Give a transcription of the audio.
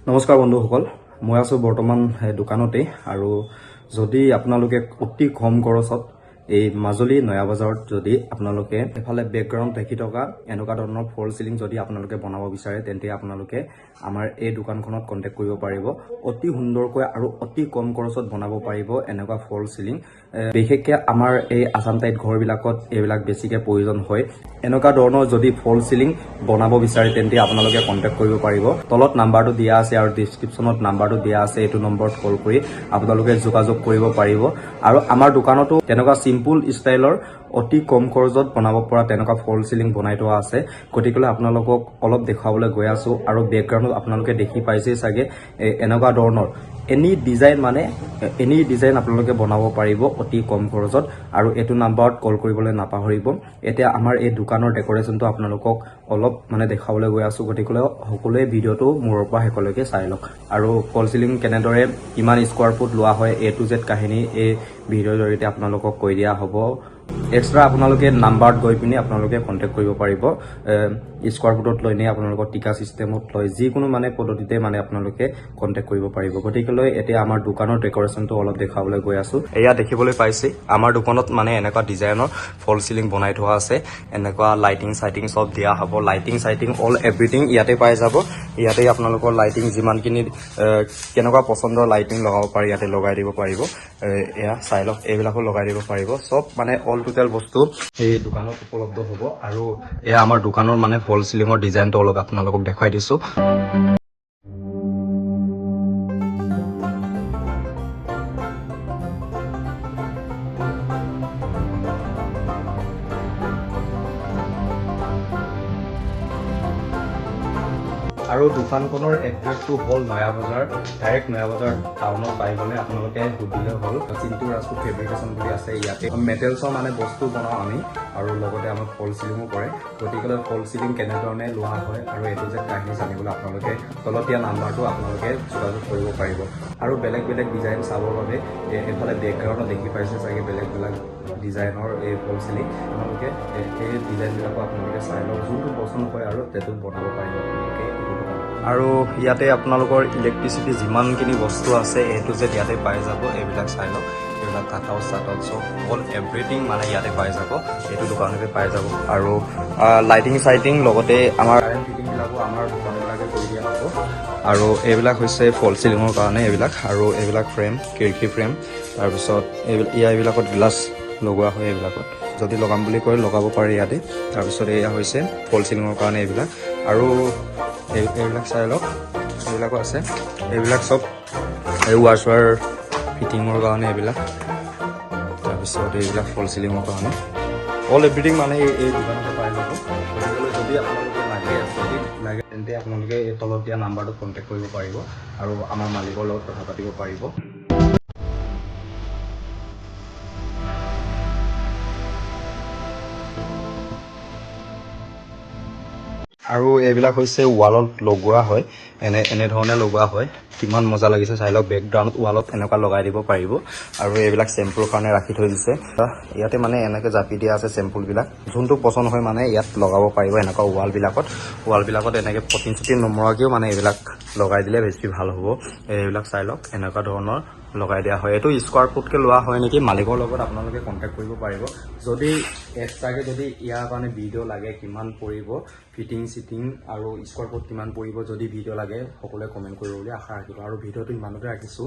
নমস্কাৰ বন্ধুসকল, মই আছোঁ বৰ্তমান দোকানতে আৰু যদি আপোনালোকে অতি কম খৰচত এই মাজুলী নয়া বজাৰত যদি আপোনালোকে এফালে বেকগ্ৰাউণ্ড দেখি থকা এনেকুৱা ধৰণৰ ফল চিলিং যদি আপোনালোকে বনাব বিচাৰে তেন্তে আপোনালোকে আমাৰ এই দোকানখনত কণ্টেক্ট কৰিব পাৰিব। অতি সুন্দৰকৈ আৰু অতি কম খৰচত বনাব পাৰিব এনেকুৱা ফল চিলিং। বিশেষকৈ আমাৰ এই আসাম টাইপ ঘৰবিলাকত এইবিলাক বেছিকৈ প্ৰয়োজন হয়। এনেকুৱা ধৰণৰ যদি ফল চিলিং বনাব বিচাৰে তেন্তে আপোনালোকে কণ্টেক্ট কৰিব পাৰিব। তলত নাম্বাৰটো দিয়া আছে আৰু ডিছক্ৰিপশ্যনত নাম্বাৰটো দিয়া আছে, এইটো নম্বৰত কল কৰি আপোনালোকে যোগাযোগ কৰিব পাৰিব। আৰু আমাৰ দোকানতো তেনেকুৱা চিম্পুল ষ্টাইলৰ অতি কম খৰচত বনাব পৰা তেনেকুৱা ফল চিলিং বনাই থোৱা আছে। গতিকে আপোনালোকক অলপ দেখুৱাবলৈ গৈ আছোঁ আৰু বেকগ্ৰাউণ্ডত আপোনালোকে দেখি পাইছেই চাগে এনেকুৱা ধৰণৰ এনি ডিজাইন আপোনালোকে বনাব পাৰিব অতি কম খৰচত। আৰু এইটো নাম্বাৰত কল কৰিবলৈ নাপাহৰিব। এতিয়া আমাৰ এই দোকানৰ ডেক'ৰেশ্যনটো আপোনালোকক অলপ দেখাবলৈ গৈ আছোঁ। গতিকে সকলোৱে ভিডিঅ'টো মূৰৰ পৰা শেষলৈকে চাই লওক। আৰু ফল চিলিং কেনেদৰে কিমান স্কোৱাৰ ফুট লোৱা হয় A to Z কাহিনী এই ভিডিঅ'ৰ জৰিয়তে আপোনালোকক কৈ দিয়া হ'ব। এক্সট্ৰা আপোনালোকে নাম্বাৰত গৈ পিনি আপোনালোকে কণ্টেক্ট কৰিব পাৰিব। স্কোৱাৰ ফুটত লৈ নে আপোনালোকৰ টিকা চিষ্টেমত লয়, যিকোনো পদ্ধতিতে আপোনালোকে কণ্টেক্ট কৰিব পাৰিব। গতিকে এতিয়া আমাৰ দোকানৰ ডেক'ৰেশ্যনটো অলপ দেখাবলৈ গৈ আছোঁ। এয়া দেখিবলৈ পাইছে আমাৰ দোকানত এনেকুৱা ডিজাইনৰ ফল চিলিং বনাই থোৱা আছে। এনেকুৱা লাইটিং চাইটিং চব দিয়া হ'ব। লাইটিং চাইটিং অল এভৰিথিং ইয়াতে পাই যাব। ইয়াতে আপোনালোকৰ লাইটিং যিমানখিনি কেনেকুৱা পচন্দৰ লাইটিং লগাব পাৰি ইয়াতে লগাই দিব পাৰিব। এয়া চাই লওক, এইবিলাকো লগাই দিব পাৰিব। চব অল টোটেল বস্তু এই দোকানত উপলব্ধ হ'ব। আৰু এয়া আমাৰ দোকানৰ ফল চিলিঙৰ ডিজাইনটো অলপ আপোনালোকক দেখুৱাই দিছোঁ। আৰু দোকানখনৰ এড্ৰেছটো হ'ল নয়া বজাৰ, ডাইৰেক্ট নয়া বজাৰ টাউনত পাই গ'লে আপোনালোকে সুধিলে হ'ল। চিন্তু ৰাজপুত ফেব্ৰিকেশ্যন বুলি আছে। ইয়াতে মেটেলছৰ বস্তু বনাওঁ আমি আৰু লগতে আমাৰ ফল চিলিঙো কৰে। গতিকে ফল চিলিং কেনেধৰণে লোৱা হয় আৰু এইটো যে কাহিনী জানিবলৈ আপোনালোকে তলত দিয়া নাম্বাৰটো আপোনালোকে যোগাযোগ কৰিব পাৰিব। আৰু বেলেগ বেলেগ ডিজাইন চাবৰ বাবে এইফালে বেকগ্ৰাউণ্ডত দেখি পাইছে চাগে বেলেগ বেলেগ ডিজাইনৰ এই ফল চিলিং। আপোনালোকে এই ডিজাইনবিলাকো আপোনালোকে চাই লওক, যোনটো পচন্দ হয় আৰু সেইটো বনাব পাৰিব আপোনালোকে। আৰু ইয়াতে আপোনালোকৰ ইলেক্ট্ৰিচিটি যিমানখিনি বস্তু আছে এইটো যে ইয়াতে পাই যাব। এইবিলাক চাই লওক, এইবিলাক কাটাউট চাটাউট চব অল এভৰিথিং ইয়াতে পাই যাব। এইটো দোকানতে পাই যাব। আৰু লাইটিং চাইটিং লগতে আমাৰ কাৰেণ্ট ফিটিংবিলাকো আমাৰ দোকানবিলাকে কৰি দিয়া হ'ব। আৰু এইবিলাক হৈছে ফল চিলিঙৰ কাৰণে এইবিলাক। আৰু এইবিলাক ফ্ৰেম, খিৰিকী ফ্ৰেম, তাৰপিছত এইবিলাকত গ্লাছ লগোৱা হয়। এইবিলাকত যদি লগাম বুলি কয় লগাব পাৰে ইয়াতে। তাৰপিছত এয়া হৈছে ফল চিলিঙৰ কাৰণে এইবিলাক। আৰু এইবিলাক চাই লওক, এইবিলাকো আছে। এইবিলাক চব এই ৱাশ্বাৰ ফিটিঙৰ কাৰণে এইবিলাক। তাৰপিছত এইবিলাক ফল চিলিঙৰ কাৰণে অল এভৰিথিং এই দোকানতে পাই যাব। গতিকে যদি আপোনালোকে লাগে তেন্তে আপোনালোকে এই তলত দিয়া নাম্বাৰটোত কণ্টেক্ট কৰিব পাৰিব আৰু আমাৰ মালিকৰ লগত কথা পাতিব পাৰিব। আৰু এইবিলাক হৈছে ৱালত লগোৱা হয়। এনেধৰণে লগোৱা হয়। কিমান মজা লাগিছে চাই লওক। বেকগ্ৰাউণ্ড ৱালত এনেকুৱা লগাই দিব পাৰিব। আৰু এইবিলাক চেম্পুলৰ কাৰণে ৰাখি থৈ দিছে। ইয়াতে এনেকৈ জাপি দিয়া আছে চেম্পুলবিলাক। যোনটো পচন্দ হয় ইয়াত লগাব পাৰিব। এনেকুৱা ৱালবিলাকত এনেকৈ পটিন চটিন নমৰাকৈও এইবিলাক লগাই দিলে বেছি ভাল হ'ব। এইবিলাক চাই লওক, এনেকুৱা ধৰণৰ লগাই দিয়া হয়। এইটো স্কোৱাৰ ফুটকৈ লোৱা হয় নেকি। মালিকৰ লগত আপোনালোকে কণ্টেক্ট কৰিব পাৰিব। যদি এক্সট্ৰাকৈ যদি ইয়াৰ কাৰণে ভিডিঅ' লাগে, কিমান পৰিব ফিটিং চিটিং আৰু স্কোৱাৰ ফুট কিমান পৰিব, যদি ভিডিঅ' লাগে সকলোৱে কমেণ্ট কৰিব বুলি আশা ৰাখিলোঁ। আৰু ভিডিঅ'টো ইমানতে ৰাখিছোঁ।